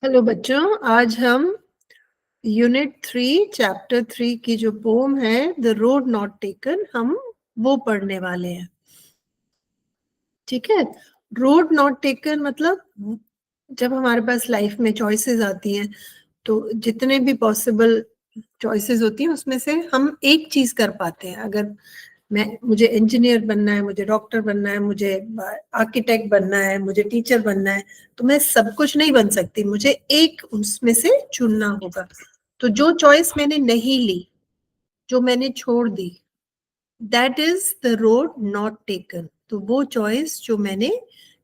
Hello बच्चों, आज हम यूनिट 3 चैप्टर 3 की जो पोम है द रोड नॉट टेकन, हम वो पढ़ने वाले हैं। ठीक है। रोड नॉट टेकन मतलब जब हमारे पास लाइफ में चॉइसेस आती हैं तो जितने भी पॉसिबल चॉइसेस होती हैं उसमें से हम एक चीज कर पाते हैं। अगर मुझे इंजीनियर बनना है, मुझे डॉक्टर बनना है, मुझे आर्किटेक्ट बनना है, मुझे टीचर बनना है, तो मैं सब कुछ नहीं बन सकती, मुझे एक उसमें से चुनना होगा। तो जो चॉइस मैंने नहीं ली, जो मैंने छोड़ दी, that is the road not taken. तो वो चॉइस जो मैंने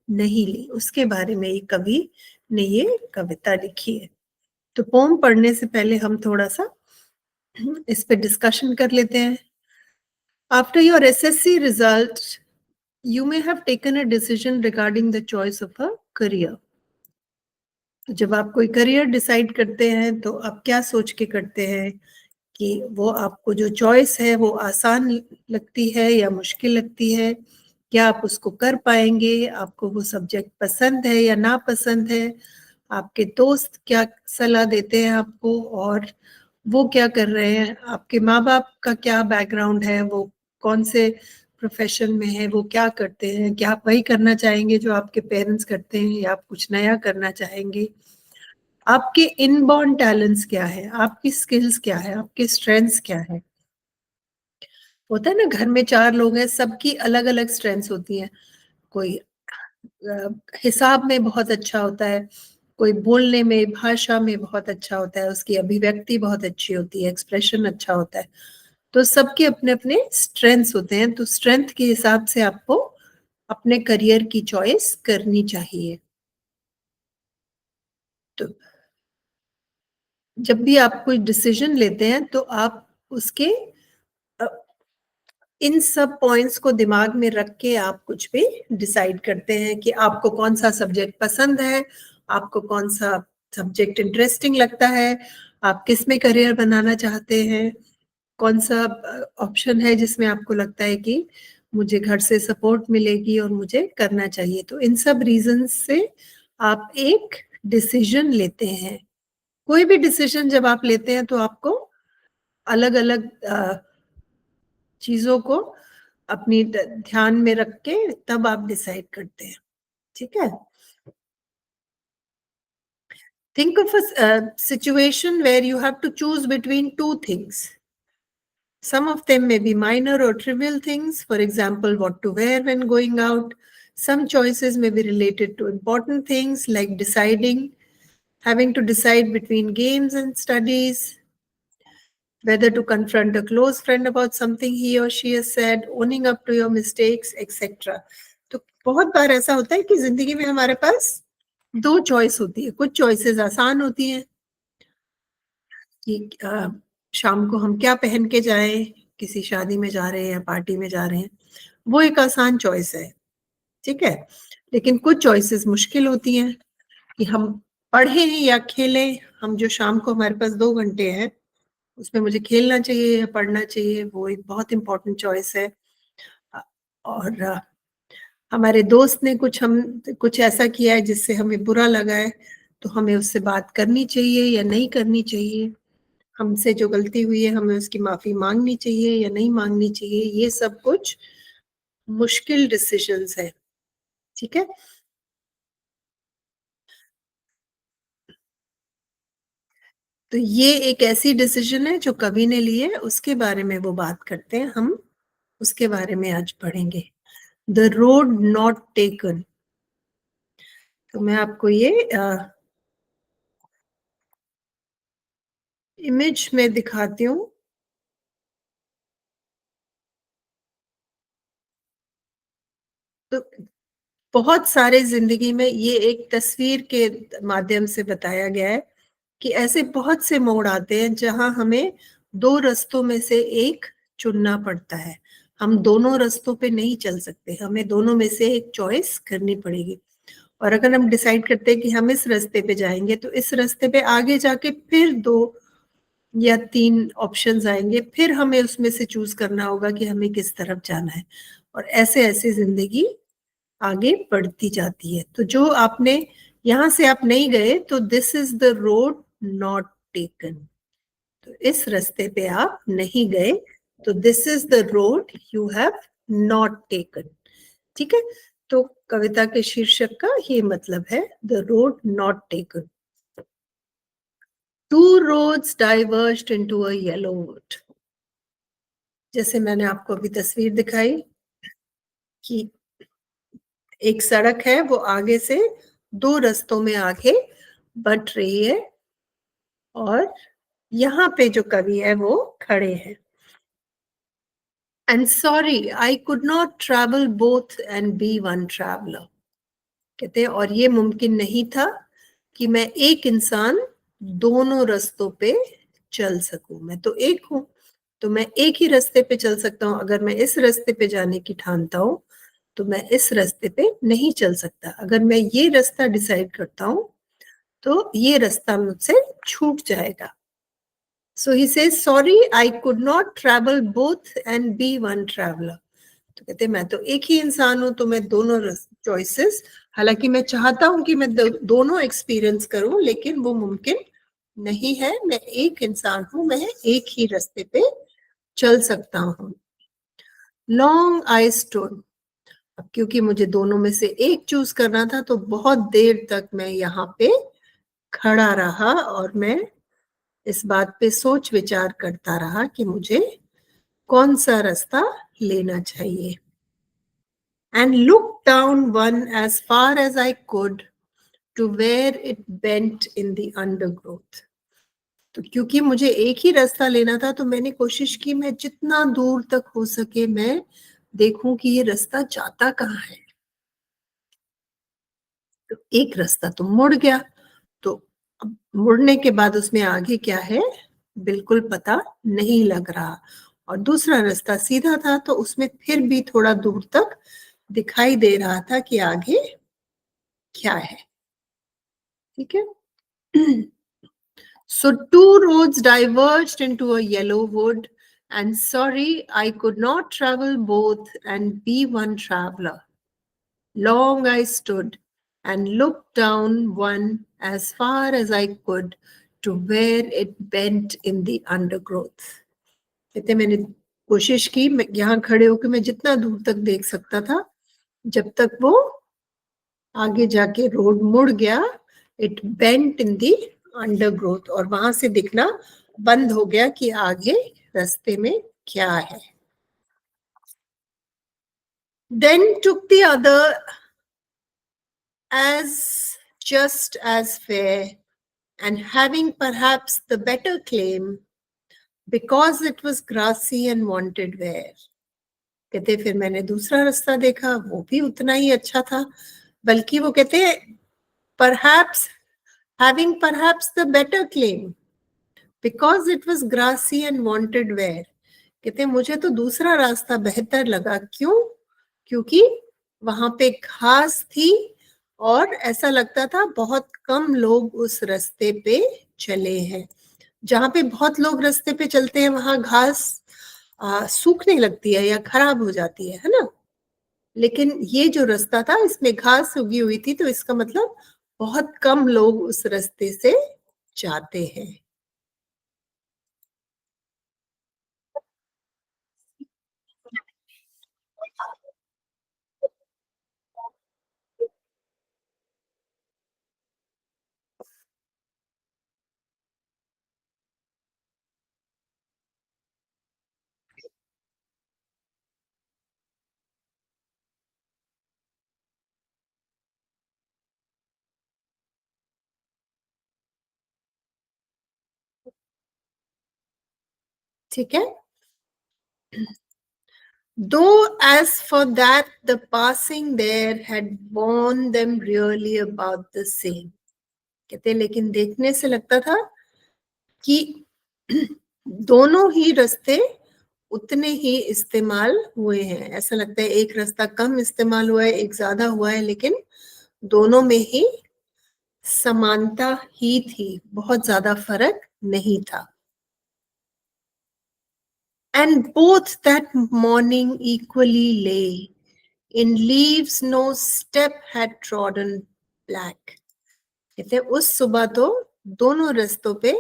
नहीं ली, उसके बारे में ये कवि ने ये कविता लिखी है। तो पोम पढ़ने से पहले हम थोड़ा सा इस पे डिस्कशन कर लेते हैं। After your SSC result you may have taken a decision regarding the choice of a career. तो जब आप कोई करियर डिसाइड करते हैं तो आप क्या सोच के करते हैं कि वो आपको जो चॉइस है वो आसान लगती है या मुश्किल लगती है, क्या आप उसको कर पाएंगे, आपको वो सब्जेक्ट पसंद है या ना पसंद है, आपके दोस्त क्या सलाह देते हैं आपको और वो क्या कर रहे हैं, आपके माँ बाप का क्या बैकग्राउंड है, वो कौन से प्रोफेशन में है, वो क्या करते हैं, क्या आप वही करना चाहेंगे जो आपके पेरेंट्स करते हैं या आप कुछ नया करना चाहेंगे, आपके इनबॉर्न टैलेंट्स क्या है, आपकी स्किल्स क्या है, आपके स्ट्रेंथ्स क्या है। होता है ना, घर में 4 लोग हैं, सबकी अलग अलग स्ट्रेंथ्स होती हैं। कोई हिसाब में बहुत अच्छा होता है, कोई बोलने में, भाषा में बहुत अच्छा होता है, उसकी अभिव्यक्ति बहुत अच्छी होती है, एक्सप्रेशन अच्छा होता है। तो सबके अपने अपने स्ट्रेंथ्स होते हैं, तो स्ट्रेंथ के हिसाब से आपको अपने करियर की चॉइस करनी चाहिए। तो जब भी आप कोई डिसीजन लेते हैं तो आप उसके इन सब पॉइंट्स को दिमाग में रख के आप कुछ भी डिसाइड करते हैं कि आपको कौन सा सब्जेक्ट पसंद है, आपको कौन सा सब्जेक्ट इंटरेस्टिंग लगता है, आप किस में करियर बनाना चाहते हैं, कौन सा ऑप्शन है जिसमें आपको लगता है कि मुझे घर से सपोर्ट मिलेगी और मुझे करना चाहिए। तो इन सब रीजन से आप एक डिसीजन लेते हैं। कोई भी डिसीजन जब आप लेते हैं तो आपको अलग अलग चीजों को अपनी ध्यान में रख के तब आप डिसाइड करते हैं। ठीक है। Think of a situation where you have to choose between two things. Some of them may be minor or trivial things, for example, what to wear when going out. Some choices may be related to important things like having to decide between games and studies, whether to confront a close friend about something he or she has said, owning up to your mistakes, etc. तो बहुत बार ऐसा होता है कि जिंदगी में हमारे पास 2 choice होती है। कुछ चॉइसेस आसान होती हैं कि शाम को हम क्या पहन के जाएं, किसी शादी में जा रहे हैं या पार्टी में जा रहे हैं, वो एक आसान चॉइस है। ठीक है। लेकिन कुछ चॉइसेस मुश्किल होती हैं कि हम पढ़ें या खेलें। हम जो शाम को हमारे पास 2 घंटे हैं उसमें मुझे खेलना चाहिए या पढ़ना चाहिए, वो एक बहुत इंपॉर्टेंट चॉइस है। और हमारे दोस्त ने कुछ ऐसा किया है जिससे हमें बुरा लगा है, तो हमें उससे बात करनी चाहिए या नहीं करनी चाहिए, हमसे जो गलती हुई है हमें उसकी माफी मांगनी चाहिए या नहीं मांगनी चाहिए। ये सब कुछ मुश्किल डिसीजंस है। ठीक है। तो ये एक ऐसी डिसीजन है जो कवि ने ली है, उसके बारे में वो बात करते हैं, हम उसके बारे में आज पढ़ेंगे। The road not taken. तो मैं आपको ये इमेज में दिखाती हूँ। तो बहुत सारे जिंदगी में ये एक तस्वीर के माध्यम से बताया गया है कि ऐसे बहुत से मोड़ आते हैं जहां हमें 2 रास्तों में से एक चुनना पड़ता है। हम दोनों रास्तों पे नहीं चल सकते, हमें दोनों में से एक चॉइस करनी पड़ेगी। और अगर हम डिसाइड करते हैं कि हम इस रास्ते पे जाएंगे तो इस रास्ते पे आगे जाके फिर 2 या 3 ऑप्शंस आएंगे, फिर हमें उसमें से चूज करना होगा कि हमें किस तरफ जाना है। और ऐसे ऐसे जिंदगी आगे बढ़ती जाती है। तो जो आपने यहां से आप नहीं गए तो this is the road not taken, तो इस रास्ते पे आप नहीं गए, तो this is the road you have not taken. ठीक है, तो कविता के शीर्षक का ये मतलब है, the road not taken. Two roads diverged into a yellow wood, जैसे मैंने आपको अभी तस्वीर दिखाई कि एक सड़क है, वो आगे से दो रास्तों में आगे बढ़ रही है, और यहाँ पे जो कवि है वो खड़े हैं। And sorry I could not travel both and be one traveller, कहते हैं और ये मुमकिन नहीं था कि मैं एक इंसान दोनों रास्तों पे चल सकूं, मैं तो एक हूं, तो मैं एक ही रास्ते पे चल सकता हूं। अगर मैं इस रास्ते पे जाने की ठानता हूं तो मैं इस रास्ते पे नहीं चल सकता, अगर मैं ये रास्ता डिसाइड करता हूं तो ये रास्ता मुझसे छूट जाएगा। So he says sorry I could not travel both and be one traveller, तो कहते मैं तो एक ही इंसान हूं, तो मैं दोनों चॉइसेस, हालांकि मैं चाहता हूं कि मैं दोनों एक्सपीरियंस करूं, लेकिन वो मुमकिन नहीं है, मैं एक इंसान हूं, मैं एक ही रास्ते पे चल सकता हूं। लॉन्ग आई स्टूड, अब क्योंकि मुझे दोनों में से एक चूज करना था, तो बहुत देर तक मैं यहाँ पे खड़ा रहा और मैं इस बात पे सोच विचार करता रहा कि मुझे कौन सा रास्ता लेना चाहिए। And looked down one as far as I could to where it bent in the undergrowth. तो क्योंकि मुझे एक ही रास्ता लेना था, तो मैंने कोशिश की मैं जितना दूर तक हो सके मैं देखूं कि ये रास्ता जाता कहाँ है। तो एक रास्ता तो मुड़ गया, तो अब मुड़ने के बाद उसमें आगे क्या है बिल्कुल पता नहीं लग रहा, और दूसरा रास्ता सीधा था, तो उसमें फिर भी थोड़ा दूर तक दिखाई दे रहा था कि आगे क्या है। ठीक है, so two roads diverged into a yellow wood, and sorry I could not travel both and be one traveler. Long I stood and looked down one as far as I could to where it bent in the undergrowth. कहते मैंने कोशिश की, मैं यहाँ खड़े होकर मैं जितना दूर तक देख सकता था, जब तक वो आगे जाके रोड मुड़ गया, it bent in the undergrowth, और वहां से दिखना बंद हो गया कि आगे रास्ते में क्या है। Then took the other as just as fair and having perhaps the better claim because it was grassy and wanted wear. कहते फिर मैंने दूसरा रास्ता देखा, वो भी उतना ही अच्छा था, बल्कि वो कहते perhaps having perhaps the better claim because it was grassy and wanted wear. कहते मुझे तो दूसरा रास्ता बेहतर लगा, क्यों? क्योंकि वहां पे घास थी और ऐसा लगता था बहुत कम लोग उस रास्ते पे चले हैं। जहां पे बहुत लोग रास्ते पे चलते हैं वहां घास सूखने लगती है या खराब हो जाती है ना, लेकिन ये जो रास्ता था इसमें घास उगी हुई थी, तो इसका मतलब बहुत कम लोग उस रास्ते से जाते हैं। ठीक है, though as for that the passing there had borne them really about the same. कहते लेकिन देखने से लगता था कि दोनों ही रास्ते उतने ही इस्तेमाल हुए हैं। ऐसा लगता है एक रास्ता कम इस्तेमाल हुआ है, एक ज्यादा हुआ है, लेकिन दोनों में ही समानता ही थी, बहुत ज्यादा फर्क नहीं था। And both that morning equally lay in leaves no step had trodden black. कहते उस सुबह तो दोनों रास्तों पे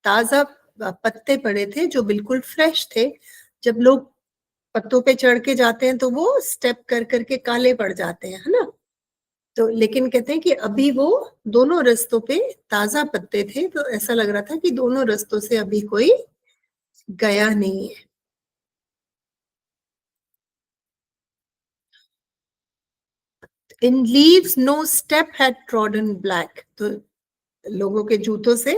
ताजा पत्ते पड़े थे जो बिल्कुल फ्रेश थे। जब लोग पत्तों पे चढ़ के जाते हैं तो वो स्टेप कर करके काले पड़ जाते हैं, है ना? तो लेकिन कहते हैं कि अभी वो दोनों रास्तों पे ताजा पत्ते थे, तो ऐसा लग रहा था कि दोनों रास्तों से अभी कोई गया नहीं है। In leaves no step had trodden black, तो लोगों के जूतों से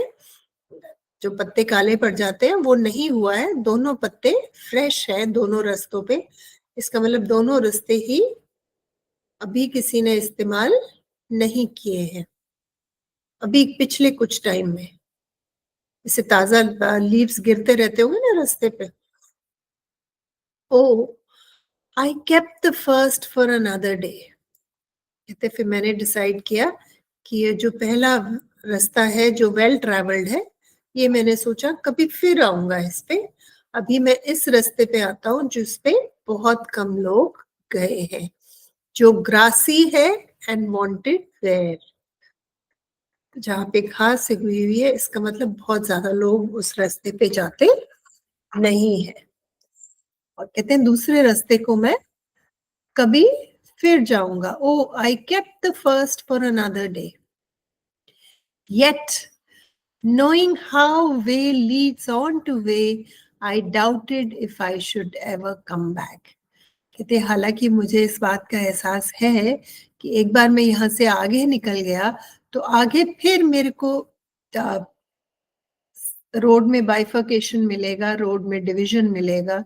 जो पत्ते काले पड़ जाते हैं वो नहीं हुआ है, दोनों पत्ते फ्रेश है दोनों रास्तों पे। इसका मतलब दोनों रास्ते ही अभी किसी ने इस्तेमाल नहीं किए हैं, अभी पिछले कुछ टाइम में। जैसे ताजा लीव्स गिरते रहते होंगे ना रास्ते पे। Oh, I kept the first for another day. कहते फिर मैंने डिसाइड किया कि ये जो पहला रास्ता है जो वेल ट्रैवल्ड है, ये मैंने सोचा कभी फिर आऊंगा इस पे। अभी मैं इस रास्ते पे आता हूँ जिस पे बहुत कम लोग गए हैं, जो ग्रासी है एंड वांटेड वेयर, जहाँ पे घास से हुई हुई है, इसका मतलब बहुत ज्यादा लोग उस रास्ते पे जाते नहीं है। और कहते हैं दूसरे रास्ते को मैं कभी फिर जाऊंगा। Oh, I kept the first for another day, yet knowing how way leads on to way, I doubted if I should ever come back. कहते हालांकि मुझे इस बात का एहसास है कि एक बार मैं यहाँ से आगे निकल गया तो आगे फिर मेरे को रोड में बाइफर्केशन मिलेगा, रोड में डिवीजन मिलेगा,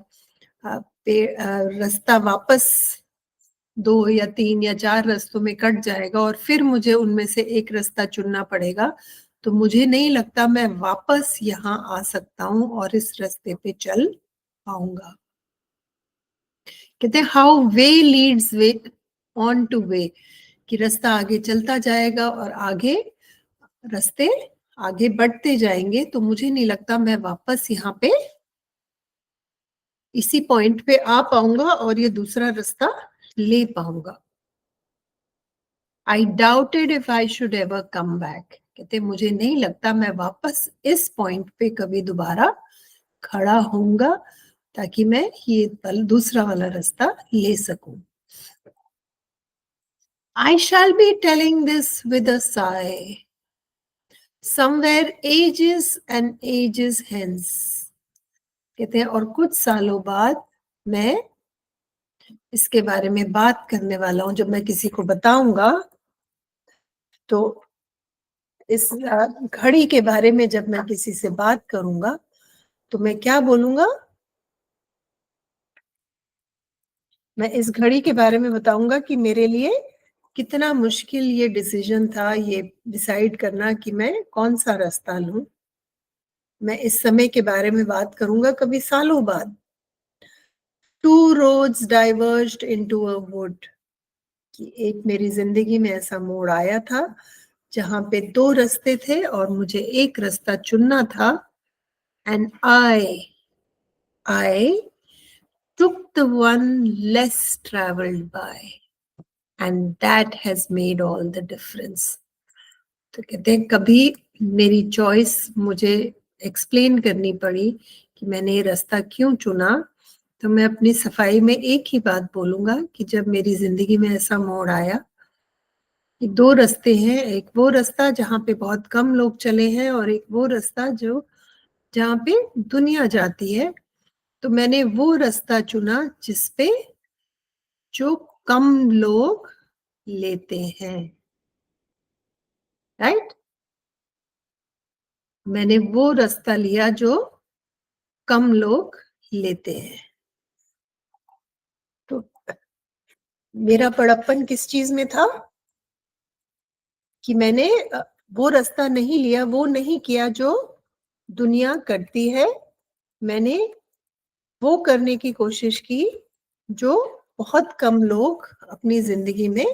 रास्ता वापस 2 या 3 या 4 रास्तों में कट जाएगा और फिर मुझे उनमें से एक रास्ता चुनना पड़ेगा। तो मुझे नहीं लगता मैं वापस यहाँ आ सकता हूँ और इस रास्ते पे चल पाऊंगा। कहते हैं how way Leeds way on two way, कि रास्ता आगे चलता जाएगा और आगे रास्ते आगे बढ़ते जाएंगे, तो मुझे नहीं लगता मैं वापस यहाँ पे इसी पॉइंट पे आ पाऊंगा और ये दूसरा रास्ता ले पाऊंगा। आई doubted if I should ever come back, कहते मुझे नहीं लगता मैं वापस इस पॉइंट पे कभी दोबारा खड़ा होऊंगा ताकि मैं ये दूसरा वाला रास्ता ले सकूं। I shall be telling this with a sigh, somewhere ages and ages hence, कहते हैं और कुछ सालों बाद मैं इसके बारे में बात करने वाला हूं। जब मैं किसी को बताऊंगा तो इस घड़ी के बारे में जब मैं किसी से बात करूंगा तो मैं क्या बोलूंगा? मैं इस घड़ी के बारे में बताऊंगा कि मेरे लिए कितना मुश्किल ये डिसीजन था, ये डिसाइड करना कि मैं कौन सा रास्ता लूं। मैं इस समय के बारे में बात करूंगा कभी सालों बाद। Two roads diverged into a wood, कि एक मेरी जिंदगी में ऐसा मोड़ आया था जहां पे 2 रास्ते थे और मुझे एक रास्ता चुनना था। And I took the one less traveled by, and that has made all the difference. तो कहते हैं कभी मेरी चॉइस मुझे एक्सप्लेन करनी पड़ी कि मैंने ये रास्ता क्यों चुना, तो मैं अपनी सफाई में एक ही बात बोलूंगा कि जब मेरी जिंदगी में ऐसा मोड़ आया कि 2 रास्ते हैं, एक वो रास्ता जहाँ पे बहुत कम लोग चले हैं और एक वो रास्ता जो जहाँ पे दुनिया जाती है, तो मैंने वो रास्ता चुना जिसपे जो कम लोग लेते हैं। राइट, मैंने वो रास्ता लिया जो कम लोग लेते हैं। तो मेरा बड़प्पन किस चीज में था कि मैंने वो रास्ता नहीं लिया, वो नहीं किया जो दुनिया करती है। मैंने वो करने की कोशिश की जो बहुत कम लोग अपनी जिंदगी में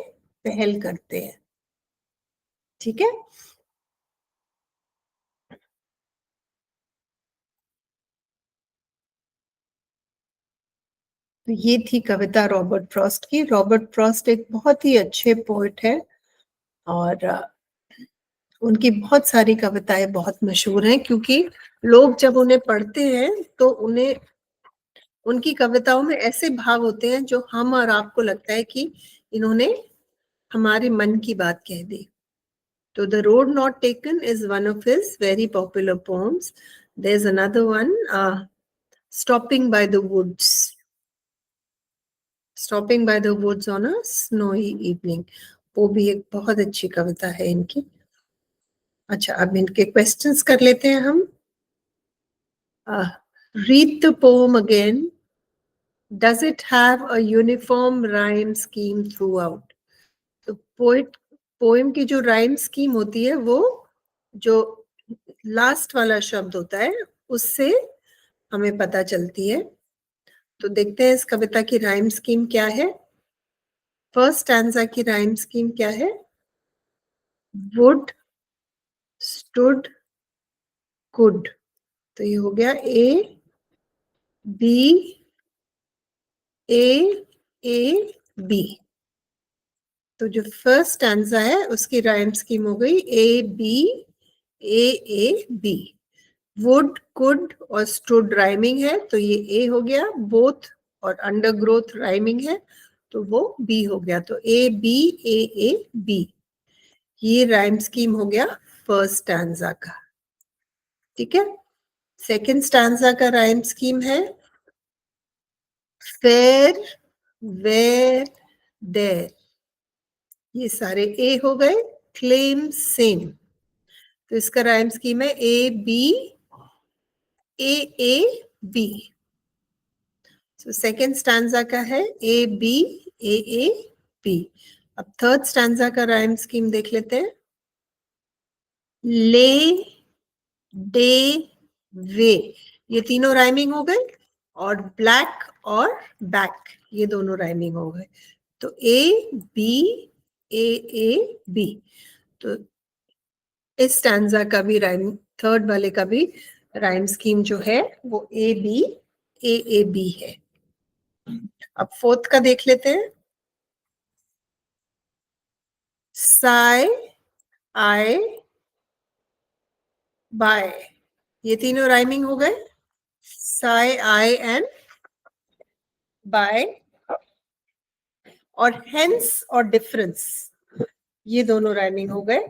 पहल करते हैं। ठीक है, तो ये थी कविता रॉबर्ट फ्रॉस्ट की। रॉबर्ट फ्रॉस्ट एक बहुत ही अच्छे पोएट है और उनकी बहुत सारी कविताएं बहुत मशहूर हैं, क्योंकि लोग जब उन्हें पढ़ते हैं तो उन्हें उनकी कविताओं में ऐसे भाव होते हैं जो हम और आपको लगता है कि इन्होंने हमारे मन की बात कह दी. तो the road not taken is one of his very popular poems. There is another one, stopping by the woods. Stopping by the woods on a snowy evening, वो भी एक बहुत अच्छी कविता है इनकी. अच्छा, अब इनके क्वेश्चंस कर लेते हैं हम. Read the pome again. Does it have a uniform rhyme scheme throughout? तो पोएम की जो राइम स्कीम होती है वो जो लास्ट वाला शब्द होता है उससे हमें पता चलती है. तो देखते हैं इस कविता की राइम स्कीम क्या है. फर्स्ट स्टैंजा की राइम स्कीम क्या है? Would, stood, could. तो ये हो गया ए बी ए बी. तो जो फर्स्ट स्टैंजा है उसकी राइम स्कीम हो गई ए बी. वुड, कुड और स्टूड राइमिंग है तो ये ए हो गया. बोथ और अंडरग्रोथ राइमिंग है तो वो बी हो गया. तो ए बी. ये राइम स्कीम हो गया फर्स्ट स्टैंजा का. ठीक है. सेकंड स्टैंजा का राइम स्कीम है फेयर, वेयर, देयर. ये सारे ए हो गए. Claim, same. तो इसका राइम स्कीम है ए बी. तो सेकेंड स्टैंजा का है ए बी. अब थर्ड स्टैंजा का राइम स्कीम देख लेते हैं. ले, डे, वे. ये तीनों राइमिंग हो गए. और ब्लैक और बैक ये दोनों राइमिंग हो गए. तो ए बी. तो इस स्टैंजा का भी राइम, थर्ड वाले का भी राइम स्कीम जो है वो ए बी है. अब फोर्थ का देख लेते हैं. साई, आई, बाय. ये तीनों राइमिंग हो गए. साई, आई एंड बाय. और हेंस और डिफरेंस ये दोनों राइमिंग हो गए.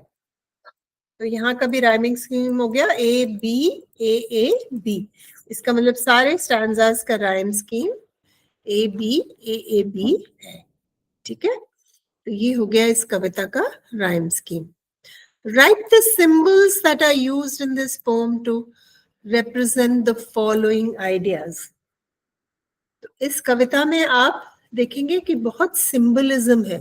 तो यहाँ का भी राइमिंग स्कीम हो गया ए बी. इसका मतलब सारे स्टैंजास का राइम स्कीम ए बी है. ठीक है. तो ये हो गया इस कविता का rhyme scheme. Write the symbols that are used in this poem to represent the following ideas. तो इस कविता में आप देखेंगे कि बहुत सिंबलिज्म है.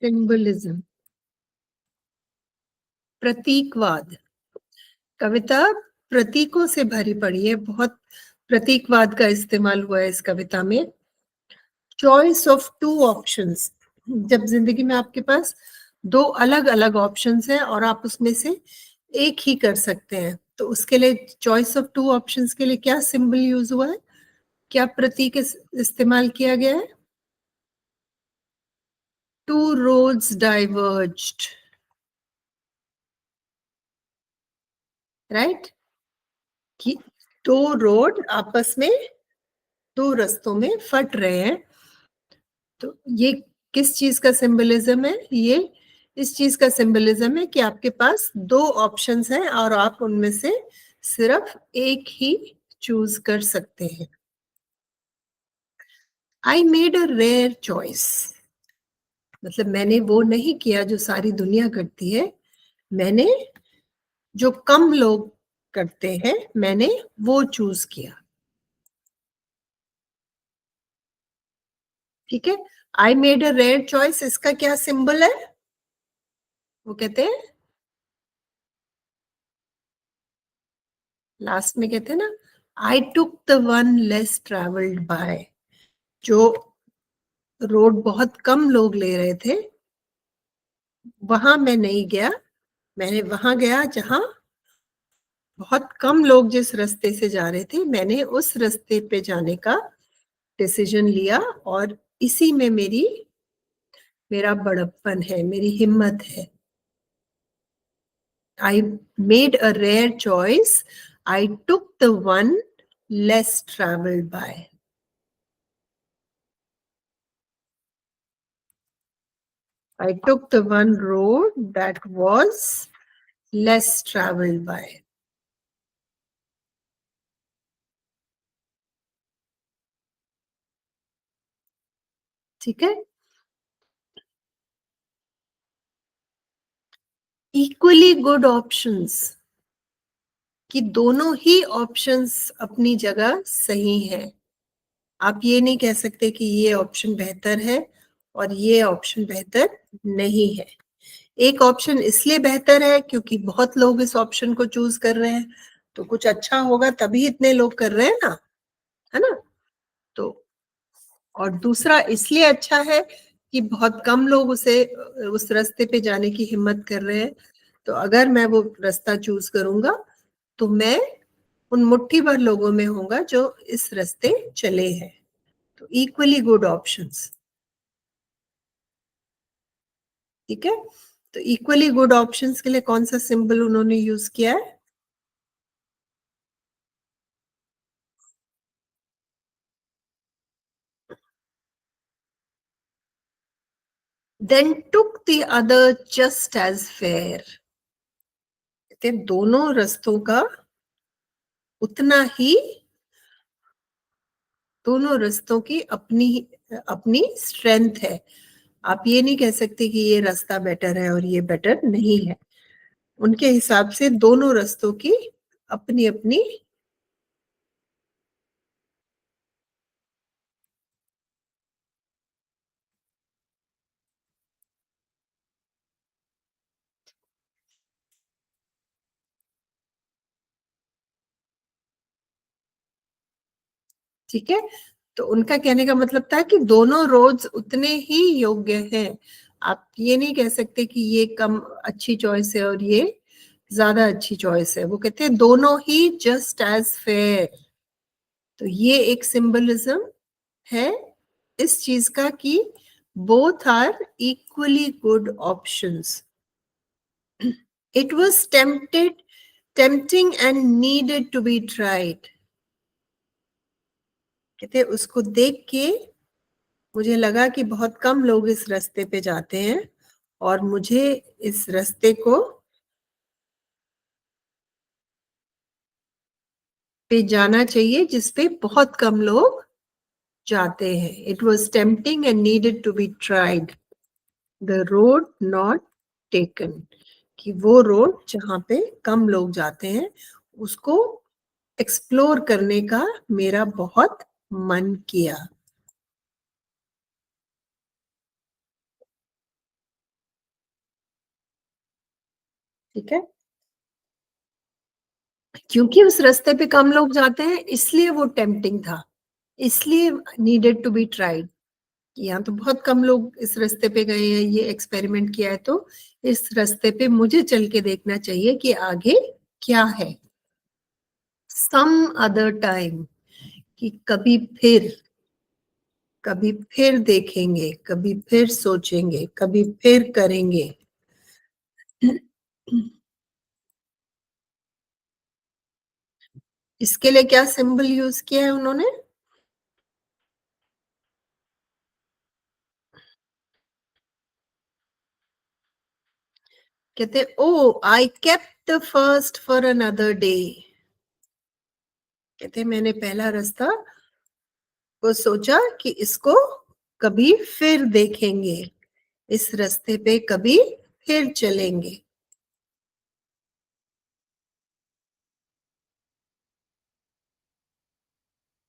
सिंबलिज्म, प्रतीकवाद. कविता प्रतीकों से भरी पड़ी है. बहुत प्रतीकवाद का इस्तेमाल हुआ है इस कविता में. Choice of two options. जब जिंदगी में आपके पास दो अलग अलग ऑप्शंस हैं और आप उसमें से एक ही कर सकते हैं तो उसके लिए चॉइस ऑफ टू ऑप्शंस के लिए क्या सिंबल यूज हुआ है, क्या प्रतीक इस्तेमाल किया गया है? Two roads diverged. राइट. कि दो रोड आपस में दो रास्तों में फट रहे हैं. तो ये किस चीज का सिंबलिज्म है? ये इस चीज का सिंबलिज्म है कि आपके पास दो ऑप्शंस हैं और आप उनमें से सिर्फ एक ही चूज कर सकते हैं. I made a rare choice. मतलब मैंने वो नहीं किया जो सारी दुनिया करती है. मैंने जो कम लोग करते हैं मैंने वो चूज किया. ठीक है. I made a rare choice, इसका क्या सिंबल है? वो कहते हैं लास्ट में, कहते हैं ना, I took the one less travelled by. जो रोड बहुत कम लोग ले रहे थे वहां मैं नहीं गया. मैंने वहां गया जहां बहुत कम लोग जिस रास्ते से जा रहे थे. मैंने उस रास्ते पे जाने का डिसीजन लिया और इसी में मेरी मेरा बड़प्पन है, मेरी हिम्मत है। I made a rare choice. I took the one less traveled by. I took the one road that was less traveled by. ठीक है? Equally good options, कि दोनों ही ऑप्शंस अपनी जगह सही हैं। आप ये नहीं कह सकते कि ये ऑप्शन बेहतर है और ये ऑप्शन बेहतर नहीं है। एक ऑप्शन इसलिए बेहतर है क्योंकि बहुत लोग इस ऑप्शन को चूज कर रहे हैं, तो कुछ अच्छा होगा तभी इतने लोग कर रहे हैं ना, है ना? तो और दूसरा इसलिए अच्छा है कि बहुत कम लोग उस रास्ते पे जाने की हिम्मत कर रहे हैं। तो अगर मैं वो रास्ता चूज करूंगा तो मैं उन मुट्ठी भर लोगों में होऊंगा जो इस रास्ते चले हैं। तो इक्वली गुड ऑप्शंस। ठीक है? तो इक्वली गुड ऑप्शंस के लिए कौन सा सिंबल उन्होंने यूज किया है? Then took the other just as fair. कहते दोनों रास्तों का उतना ही, दोनों रास्तों की अपनी अपनी स्ट्रेंथ है। आप ये नहीं कह सकते कि ये रास्ता बेटर है और ये बेटर नहीं है। उनके हिसाब से दोनों रास्तों की अपनी अपनी, ठीक है? तो उनका कहने का मतलब था कि दोनों रोड्स उतने ही योग्य हैं। आप ये नहीं कह सकते कि ये कम अच्छी चॉइस है और ये ज्यादा अच्छी चॉइस है। वो कहते हैं दोनों ही जस्ट एज फेयर। तो ये एक सिंबलिज्म है इस चीज का कि both are equally good options. It was tempting and needed to be tried. कहते उसको देख के मुझे लगा कि बहुत कम लोग इस रास्ते पे जाते हैं और मुझे इस रास्ते को पे जाना चाहिए जिसपे बहुत कम लोग जाते हैं। It was tempting and needed to be tried, the road not taken, कि वो रोड जहाँ पे कम लोग जाते हैं उसको एक्सप्लोर करने का मेरा बहुत मन किया। ठीक है? क्योंकि उस रास्ते पे कम लोग जाते हैं इसलिए वो टेम्पटिंग था, इसलिए नीडेड टू बी ट्राइड। यहाँ तो बहुत कम लोग इस रास्ते पे गए हैं, ये एक्सपेरिमेंट किया है, तो इस रास्ते पे मुझे चल के देखना चाहिए कि आगे क्या है। सम अदर टाइम, कि कभी फिर देखेंगे, कभी फिर सोचेंगे, कभी फिर करेंगे। इसके लिए क्या सिंबल यूज किया है उन्होंने? कहते oh I kept the first for another day. कहते मैंने पहला रास्ता को सोचा कि इसको कभी फिर देखेंगे, इस रास्ते पे कभी फिर चलेंगे।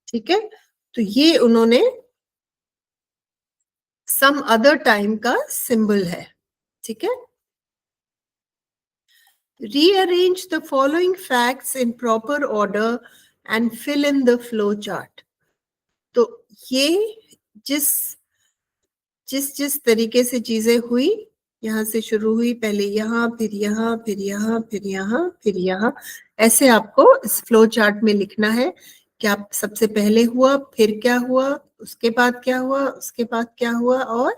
ठीक है? तो ये उन्होंने सम अदर टाइम का सिंबल है। ठीक है? Rearrange the following facts in proper order and fill in the flow chart. तो ये जिस जिस जिस तरीके से चीजें हुई, यहाँ से शुरू हुई, पहले यहाँ, फिर यहाँ, फिर यहाँ, फिर यहाँ, फिर यहाँ, ऐसे आपको इस फ्लो चार्ट में लिखना है कि आप सबसे पहले हुआ, फिर क्या हुआ, उसके बाद क्या हुआ, उसके बाद क्या हुआ और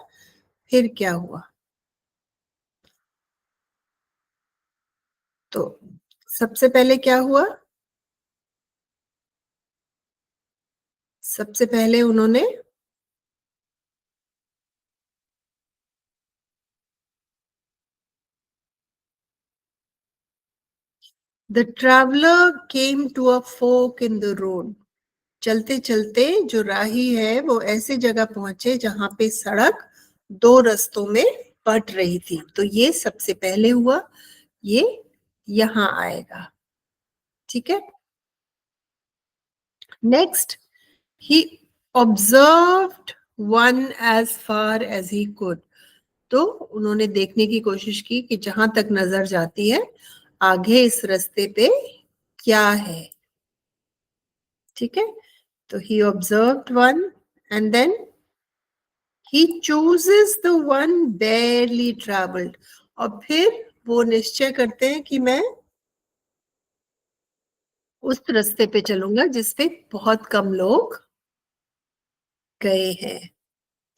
फिर क्या हुआ? तो सबसे पहले क्या हुआ? सबसे पहले उन्होंने the traveller came to a fork in the road. चलते चलते जो राही है वो ऐसे जगह पहुंचे जहां पे सड़क दो रस्तों में बट रही थी। तो ये सबसे पहले हुआ, ये यहां आएगा। ठीक है। Next, he observed one as far as he could. तो उन्होंने देखने की कोशिश की कि जहां तक नजर जाती है आगे इस रास्ते पे क्या है। ठीक है। तो he observed one and then he chooses the one barely traveled। और फिर वो निश्चय करते हैं कि मैं उस रास्ते पे चलूंगा जिसपे बहुत कम लोग गए हैं।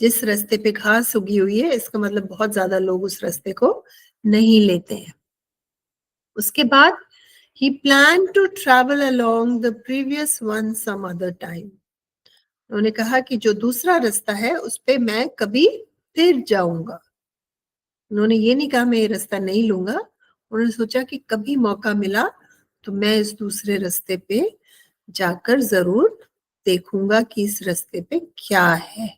जिस रास्ते पे घास उगी हुई है इसका मतलब बहुत ज्यादा लोग उस रास्ते को नहीं लेते हैं। उसके बाद he planned to travel along the previous one some other time। उन्होंने कहा कि जो दूसरा रास्ता है उस पे मैं कभी फिर जाऊंगा। उन्होंने ये नहीं कहा मैं ये रास्ता नहीं लूंगा। उन्होंने सोचा कि कभी मौका मिला तो मैं इस दूसरे रास्ते पे जाकर जरूर देखूंगा कि इस रास्ते पे क्या है।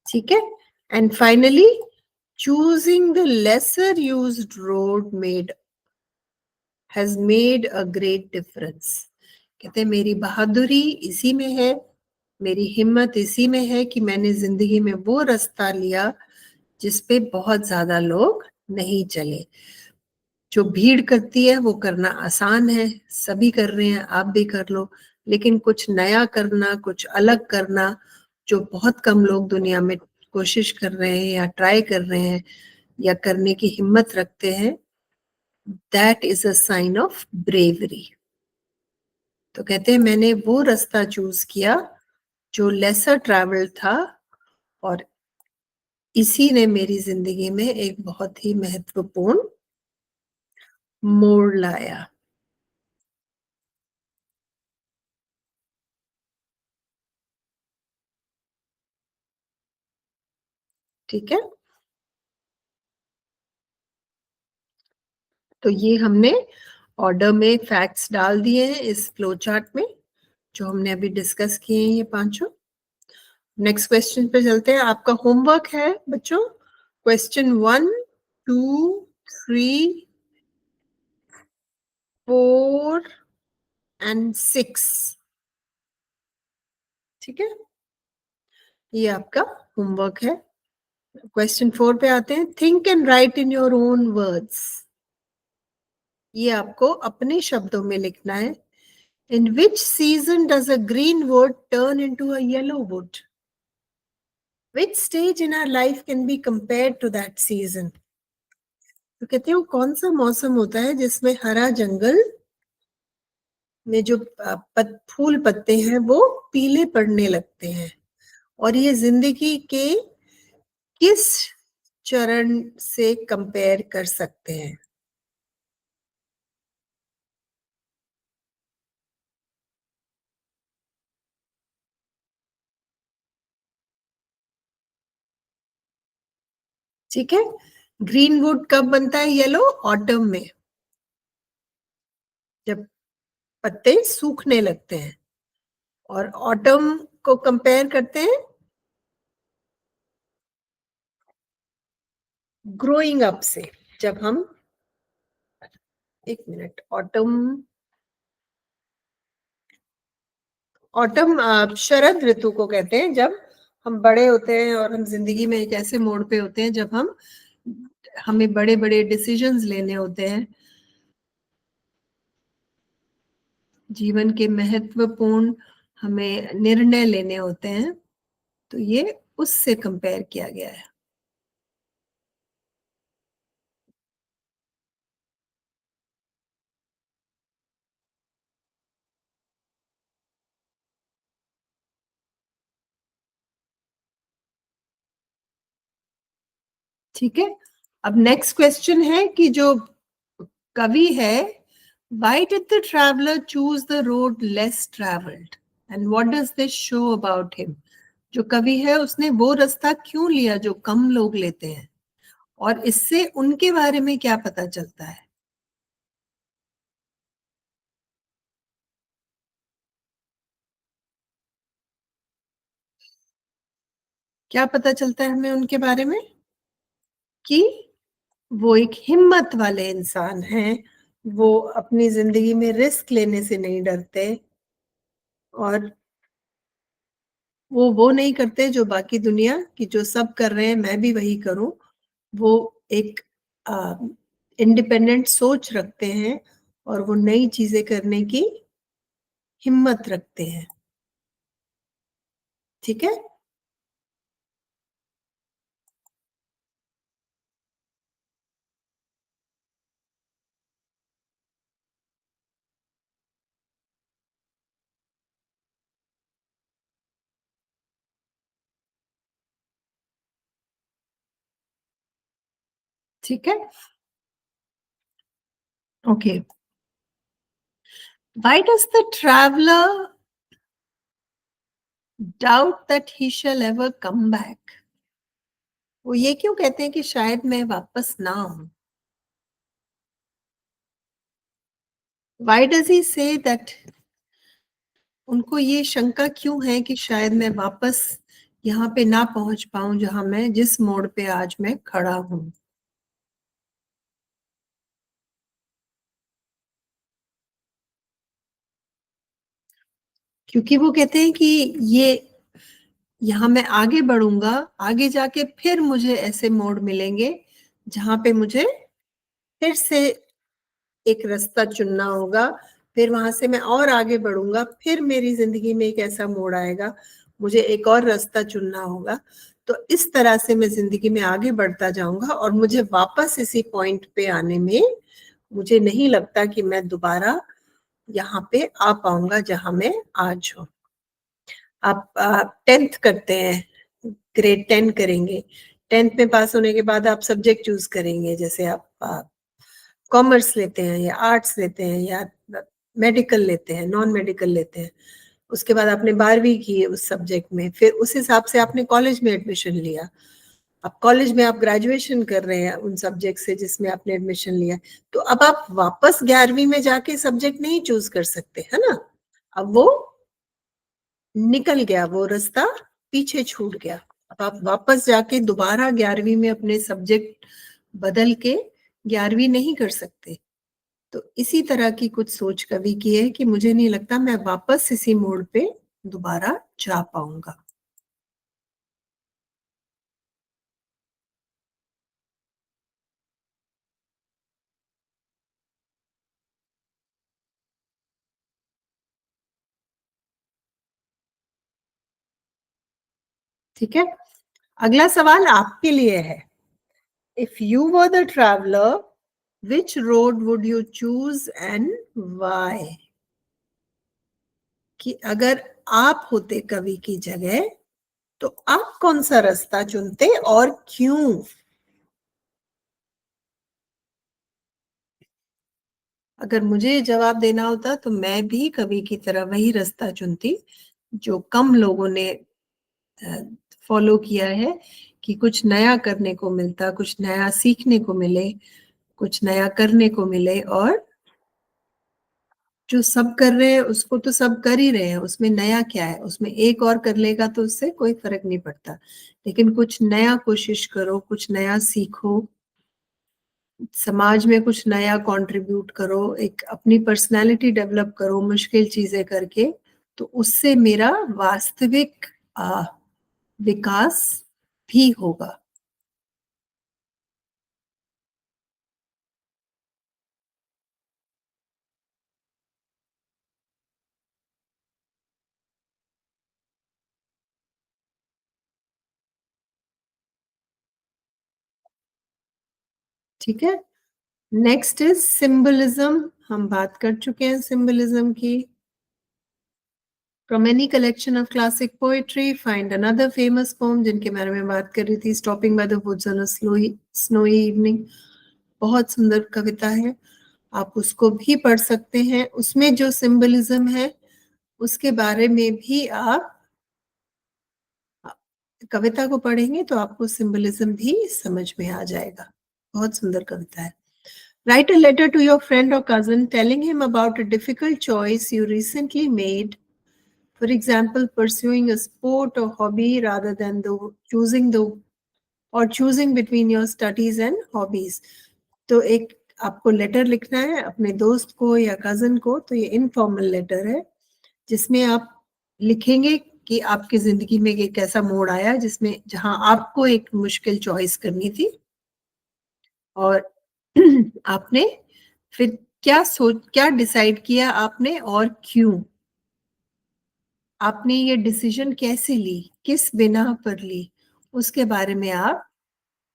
ठीक है। And finally choosing the lesser used road made has made a great difference. कहते हैं मेरी बहादुरी इसी में है, मेरी हिम्मत इसी में है कि मैंने जिंदगी में वो रास्ता लिया जिसपे बहुत ज्यादा लोग नहीं चले। जो भीड़ करती है वो करना आसान है, सभी कर रहे हैं, आप भी कर लो। लेकिन कुछ नया करना, कुछ अलग करना, जो बहुत कम लोग दुनिया में कोशिश कर रहे हैं या ट्राई कर रहे हैं या करने की हिम्मत रखते हैं, that is a sign of bravery. तो कहते हैं मैंने वो रास्ता चूज किया जो लेसर ट्रैवल था और इसी ने मेरी जिंदगी में एक बहुत ही महत्वपूर्ण मोड़ लाया। ठीक है। तो ये हमने ऑर्डर में फैक्ट्स डाल दिए हैं इस फ्लो चार्ट में जो हमने अभी डिस्कस किए हैं ये पांचों। नेक्स्ट क्वेश्चन पे चलते हैं। आपका होमवर्क है बच्चों, क्वेश्चन 1, 2, 3, 4 एंड 6। ठीक है, ये आपका होमवर्क है। क्वेश्चन 4 पे आते हैं। Think and write in your own words. ये आपको अपने शब्दों में लिखना है। In which season does a green wood turn into a yellow wood? Which stage in our life can be compared to that season? तो कहते हैं वो कौन सा मौसम होता है जिसमें हरा जंगल में जो फूल पत्ते हैं वो पीले पड़ने लगते हैं, और ये जिंदगी के किस चरण से कंपेयर कर सकते हैं? ठीक है। ग्रीन वुड कब बनता है येलो? ऑटम में, जब पत्ते सूखने लगते हैं। और ऑटम को कंपेयर करते हैं ग्रोइंग अप से। जब हम, एक मिनट, ऑटम, ऑटम शरद ऋतु को कहते हैं जब हम बड़े होते हैं और हम जिंदगी में एक ऐसे मोड़ पे होते हैं जब हम, हमें बड़े बड़े डिसीजंस लेने होते हैं, जीवन के महत्वपूर्ण हमें निर्णय लेने होते हैं। तो ये उससे कंपेयर किया गया है। ठीक है। अब नेक्स्ट क्वेश्चन है कि जो कवि है, why did the traveller choose the road less travelled and what does this show about him? जो कवि है उसने वो रास्ता क्यों लिया जो कम लोग लेते हैं, और इससे उनके बारे में क्या पता चलता है? क्या पता चलता है हमें उनके बारे में? कि वो एक हिम्मत वाले इंसान हैं, वो अपनी जिंदगी में रिस्क लेने से नहीं डरते, और वो नहीं करते जो बाकी दुनिया की जो सब कर रहे हैं मैं भी वही करूं। वो एक इंडिपेंडेंट सोच रखते हैं और वो नई चीजें करने की हिम्मत रखते हैं। ठीक है। ठीक है। Okay. Why does the traveler doubt that he shall ever come back? वो ये क्यों कहते हैं कि शायद मैं वापस ना आऊं? Why does he say that? उनको ये शंका क्यों है कि शायद मैं वापस यहाँ पे ना पहुंच पाऊं जहां मैं जिस मोड़ पे आज मैं खड़ा हूं? क्योंकि वो कहते हैं कि ये यहाँ मैं आगे बढ़ूंगा, आगे जाके फिर मुझे ऐसे मोड़ मिलेंगे जहां पे मुझे फिर से एक रास्ता चुनना होगा, फिर वहां से मैं और आगे बढ़ूंगा, फिर मेरी जिंदगी में एक ऐसा मोड़ आएगा, मुझे एक और रास्ता चुनना होगा। तो इस तरह से मैं जिंदगी में आगे बढ़ता जाऊंगा और मुझे वापस इसी पॉइंट पे आने में मुझे नहीं लगता कि मैं दोबारा यहाँ पे आ पाऊंगा जहां मैं आज हूँ। आप 10th करते हैं, ग्रेड 10 करेंगे, 10th में पास होने के बाद आप सब्जेक्ट चूज करेंगे, जैसे आप कॉमर्स लेते हैं या आर्ट्स लेते हैं या मेडिकल लेते हैं, नॉन मेडिकल लेते हैं। उसके बाद आपने 12वीं की उस सब्जेक्ट में, फिर उस हिसाब से आपने कॉलेज में एडमिशन लिया। अब कॉलेज में आप ग्रेजुएशन कर रहे हैं उन सब्जेक्ट से जिसमें आपने एडमिशन लिया, तो अब आप वापस 11वीं में जाके सब्जेक्ट नहीं चूज कर सकते, है ना? अब वो निकल गया, वो रास्ता पीछे छूट गया। अब आप वापस जाके दोबारा 11वीं में अपने सब्जेक्ट बदल के 11वीं नहीं कर सकते। तो इसी तरह की कुछ सोच कवि की है कि मुझे नहीं लगता मैं वापस इसी मोड़ पे दोबारा जा पाऊंगा। ठीक है। अगला सवाल आपके लिए है। If you were the traveller, which road would you choose and why? कि अगर आप होते कवि की जगह तो आप कौन सा रास्ता चुनते और क्यों? अगर मुझे जवाब देना होता तो मैं भी कवि की तरह वही रास्ता चुनती जो कम लोगों ने फॉलो किया है, कि कुछ नया करने को मिलता, कुछ नया सीखने को मिले, कुछ नया करने को मिले, और जो सब कर रहे हैं उसको तो सब कर ही रहे हैं, उसमें नया क्या है? उसमें एक और कर लेगा तो उससे कोई फर्क नहीं पड़ता, लेकिन कुछ नया कोशिश करो, कुछ नया सीखो, समाज में कुछ नया कंट्रीब्यूट करो, एक अपनी पर्सनालिटी डेवलप करो मुश्किल चीजें करके, तो उससे मेरा वास्तविक विकास भी होगा। ठीक है। Next is symbolism. हम बात कर चुके हैं सिंबलिज्म की। From any collection of classic poetry, find another famous poem, जिनके बारे में बात कर रही थी, Stopping by the woods on a snowy evening. बहुत सुंदर कविता है, आप उसको भी पढ़ सकते हैं. उसमें जो सिंबलिज्म है उसके बारे में भी आप कविता को पढ़ेंगे तो आपको सिंबलिज्म भी समझ में आ जाएगा. बहुत सुंदर कविता है. Write a letter to your friend or cousin telling him about a difficult choice you recently made. For example, pursuing a sport or hobby rather than choosing between your studies and hobbies. तो एक आपको letter लिखना है अपने दोस्त को या cousin को. तो ये इनफॉर्मल लेटर है जिसमें आप लिखेंगे कि आपकी जिंदगी में एक ऐसा मोड़ आया जिसमें जहां आपको एक मुश्किल चॉइस करनी थी और आपने फिर क्या डिसाइड किया आपने और क्यों. आपने ये डिसीजन कैसे ली, किस बिना पर ली, उसके बारे में आप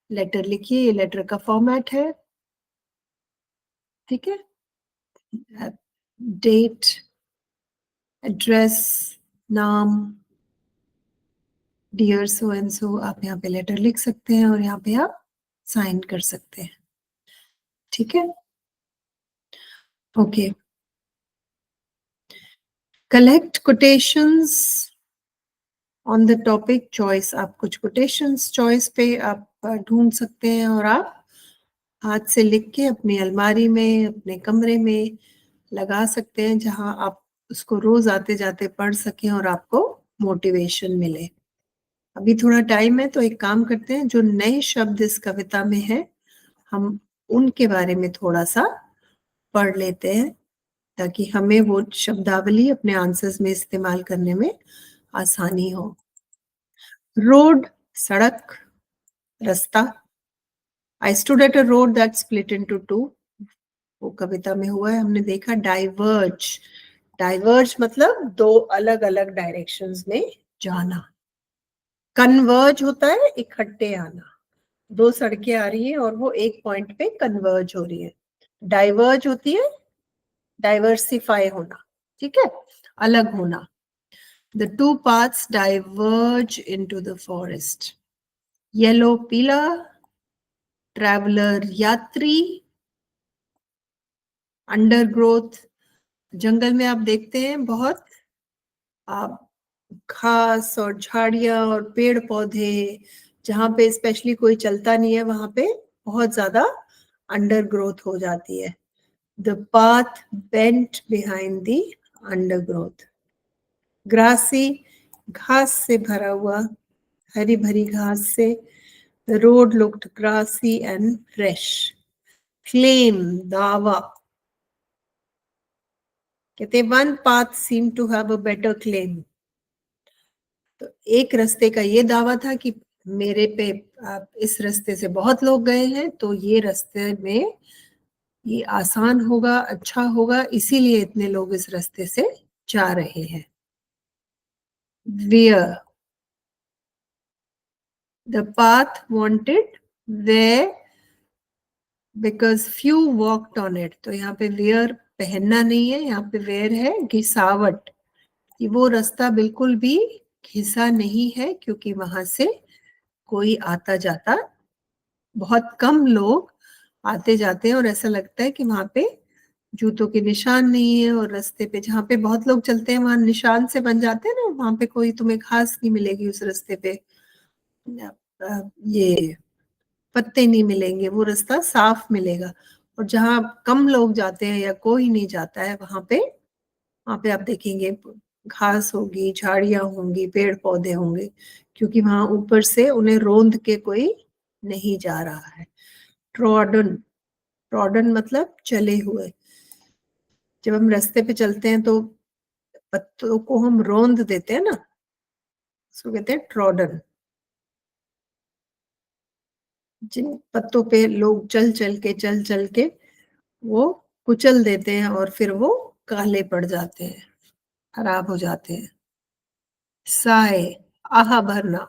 लेटर लिखिए. ये लेटर का फॉर्मेट है. ठीक है. डेट, एड्रेस, नाम, डियर सो एंड सो, आप यहाँ पे लेटर लिख सकते हैं और यहाँ पे आप साइन कर सकते हैं. ठीक है. Okay. Collect quotations on the topic choice. आप कुछ कोटेशंस चॉइस पे आप ढूंढ सकते हैं और आप हाथ से लिख के अपनी अलमारी में, अपने कमरे में लगा सकते हैं जहां आप उसको रोज आते जाते पढ़ सकें और आपको मोटिवेशन मिले. अभी थोड़ा टाइम है तो एक काम करते हैं, जो नए शब्द इस कविता में है हम उनके बारे में थोड़ा सा पढ़ लेते हैं ताकि हमें वो शब्दावली अपने आंसर्स में इस्तेमाल करने में आसानी हो. रोड, सड़क, रास्ता. I stood at a road that split into two. वो कविता में हुआ है. हमने देखा डाइवर्ज. डाइवर्ज मतलब दो अलग अलग डायरेक्शंस में जाना. कन्वर्ज होता है इकट्ठे आना. दो सड़कें आ रही हैं और वो एक पॉइंट पे कन्वर्ज हो रही है. डाइवर्ज होती है डाइवर्सिफाई होना. ठीक है, अलग होना. The two paths diverge into the forest. Yellow, पीला. ट्रैवलर, यात्री. अंडरग्रोथ, जंगल में आप देखते हैं बहुत आप घास और झाड़ियां और पेड़ पौधे, जहां पे स्पेशली कोई चलता नहीं है वहां पे बहुत ज्यादा अंडरग्रोथ हो जाती है. The path bent behind the undergrowth. Grassy, घास से भरा हुआ, हरी भरी घास से. The road looked grassy and fresh. Claim, दावा. कहते one path seem to have a better claim. तो एक रास्ते का ये दावा था कि मेरे पे आप इस रास्ते से बहुत लोग गए हैं तो ये रास्ते में ये आसान होगा, अच्छा होगा, इसीलिए इतने लोग इस रास्ते से जा रहे हैं. Wear, the path wanted wear because few walked on it. तो यहाँ पे वेयर पहनना नहीं है, यहाँ पे वेयर है घिसावट. वो रास्ता बिल्कुल भी घिसा नहीं है क्योंकि वहां से कोई आता जाता, बहुत कम लोग आते जाते हैं और ऐसा लगता है कि वहां पे जूतों के निशान नहीं है. और रास्ते पे जहाँ पे बहुत लोग चलते हैं वहां निशान से बन जाते हैं ना, वहां पे कोई तुम्हें घास नहीं मिलेगी उस रास्ते पे, ये पत्ते नहीं मिलेंगे, वो रास्ता साफ मिलेगा. और जहाँ कम लोग जाते हैं या कोई नहीं जाता है वहां पे आप देखेंगे घास होगी, झाड़ियां होंगी, पेड़ पौधे होंगे क्योंकि वहां ऊपर से उन्हें रोंद के कोई नहीं जा रहा है. ट्रॉडन, ट्रॉडन मतलब चले हुए. जब हम रास्ते पे चलते हैं तो पत्तों को हम रोंद देते हैं ना, उसको कहते हैं ट्रॉडन. जिन पत्तों पे लोग चल चल के वो कुचल देते हैं और फिर वो काले पड़ जाते हैं, खराब हो जाते हैं. साय, आहा भरना.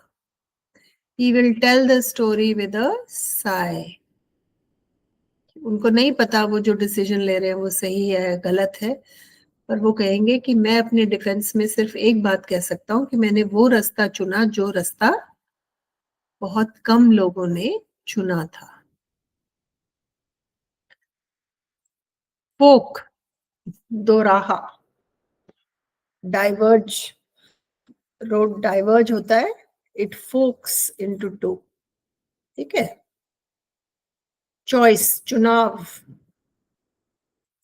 He will tell the story with a sigh. उनको नहीं पता वो जो डिसीजन ले रहे हैं वो सही है गलत है, पर वो कहेंगे कि मैं अपने डिफेंस में सिर्फ एक बात कह सकता हूँ कि मैंने वो रास्ता चुना जो रास्ता बहुत कम लोगों ने चुना था। फोक, दोराहा, डाइवर्ज, रोड डाइवर्ज होता है, इट फोक्स इनटू टू, ठीक है। चॉइस, चुनाव,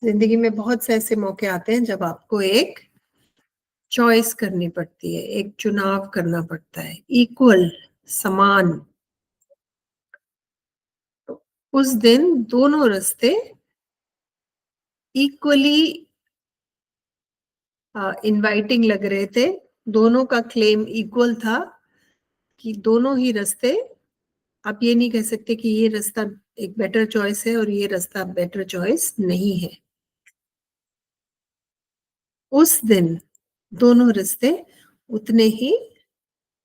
जिंदगी में बहुत से ऐसे मौके आते हैं जब आपको एक चॉइस करनी पड़ती है, एक चुनाव करना पड़ता है। इक्वल, समान, तो उस दिन दोनों रास्ते इक्वली इनवाइटिंग लग रहे थे, दोनों का क्लेम इक्वल था कि दोनों ही रास्ते, आप ये नहीं कह सकते कि ये रास्ता एक बेटर चॉइस है और ये रास्ता बेटर चॉइस नहीं है। उस दिन दोनों रास्ते उतने ही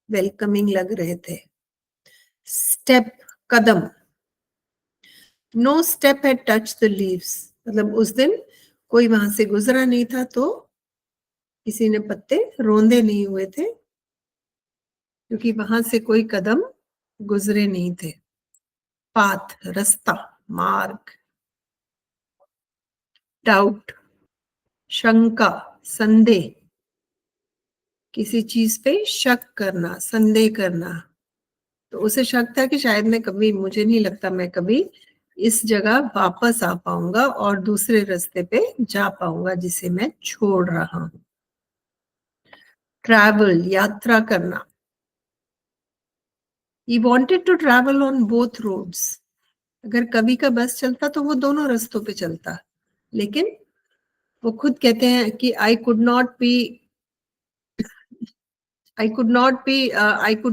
वेलकमिंग लग रहे थे। स्टेप, कदम, no step had touched the leaves, मतलब उस दिन कोई वहां से गुजरा नहीं था तो किसी ने पत्ते रोंदे नहीं हुए थे, क्योंकि वहां से कोई कदम गुजरे नहीं थे। पाथ, रास्ता, मार्ग। डाउट, शंका, संदेह, किसी चीज पे शक करना, संदेह करना। तो उसे शक था कि शायद मैं कभी, मुझे नहीं लगता मैं कभी इस जगह वापस आ पाऊंगा और दूसरे रास्ते पे जा पाऊंगा जिसे मैं छोड़ रहा हूं। ट्रैवल, यात्रा करना। He wanted to travel on both roads. अगर कभी का बस चलता तो वो दोनों रास्तों पे चलता, लेकिन वो खुद कहते हैं कि I could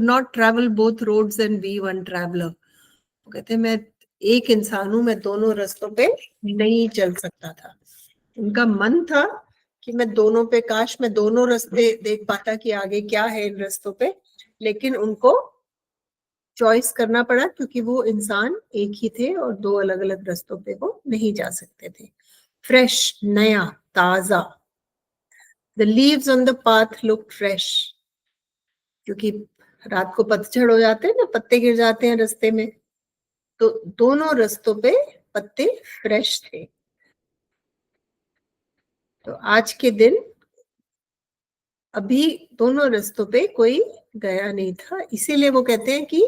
not travel both roads and be one traveler. वो कहते हैं मैं एक इंसान हूं, मैं दोनों रास्तों पे नहीं चल सकता था। उनका मन था कि मैं दोनों पे, काश मैं दोनों रास्ते देख पाता कि आगे क्या है इन रास्तों पे, लेकिन उनको चॉइस करना पड़ा क्योंकि वो इंसान एक ही थे और दो अलग अलग रास्तों पे वो नहीं जा सकते थे। फ्रेश, नया, ताजा। The leaves on the path look fresh, क्योंकि रात को पतझड़ हो जाते हैं ना, पत्ते गिर जाते हैं रास्ते में, तो दोनों रास्तों पे पत्ते फ्रेश थे। तो आज के दिन अभी दोनों रास्तों पे कोई गया नहीं था, इसीलिए वो कहते हैं कि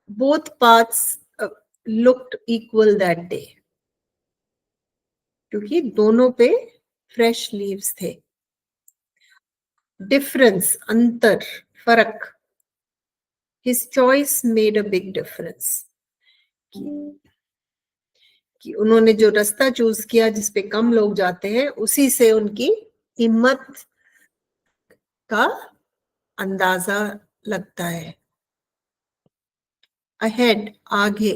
both paths looked equal that day, क्योंकि दोनों पे फ्रेश लीव्स थे। डिफरेंस, अंतर, फर्क। His choice made a big difference, कि उन्होंने जो रास्ता चूज किया जिसपे कम लोग जाते हैं, उसी से उनकी हिम्मत का अंदाजा लगता है। अहेड, आगे,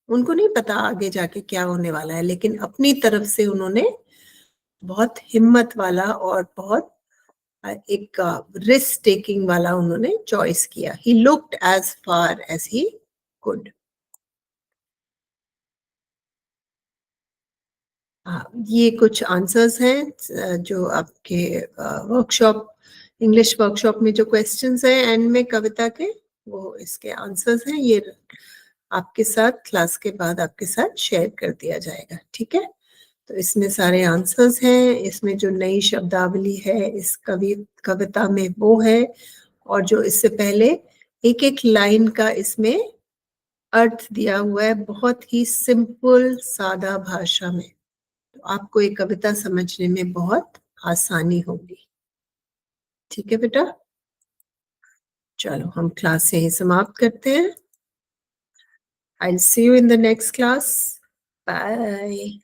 उनको नहीं पता आगे जाके क्या होने वाला है, लेकिन अपनी तरफ से उन्होंने बहुत हिम्मत वाला और बहुत एक रिस्क टेकिंग वाला उन्होंने चॉइस किया। He looked as far as he could. ये कुछ आंसर्स हैं जो आपके वर्कशॉप, इंग्लिश वर्कशॉप में जो क्वेश्चंस हैं एंड में कविता के, वो इसके आंसर्स हैं। ये आपके साथ क्लास के बाद आपके साथ शेयर कर दिया जाएगा, ठीक है। तो इसमें सारे आंसर्स हैं, इसमें जो नई शब्दावली है इस कविता में वो है, और जो इससे पहले एक एक लाइन का इसमें अर्थ दिया हुआ है बहुत ही सिंपल सादा भाषा में, तो आपको ये कविता समझने में बहुत आसानी होगी। ठीक है बेटा, चलो हम क्लास यहीं समाप्त करते हैं। I'll see you in the next class. Bye.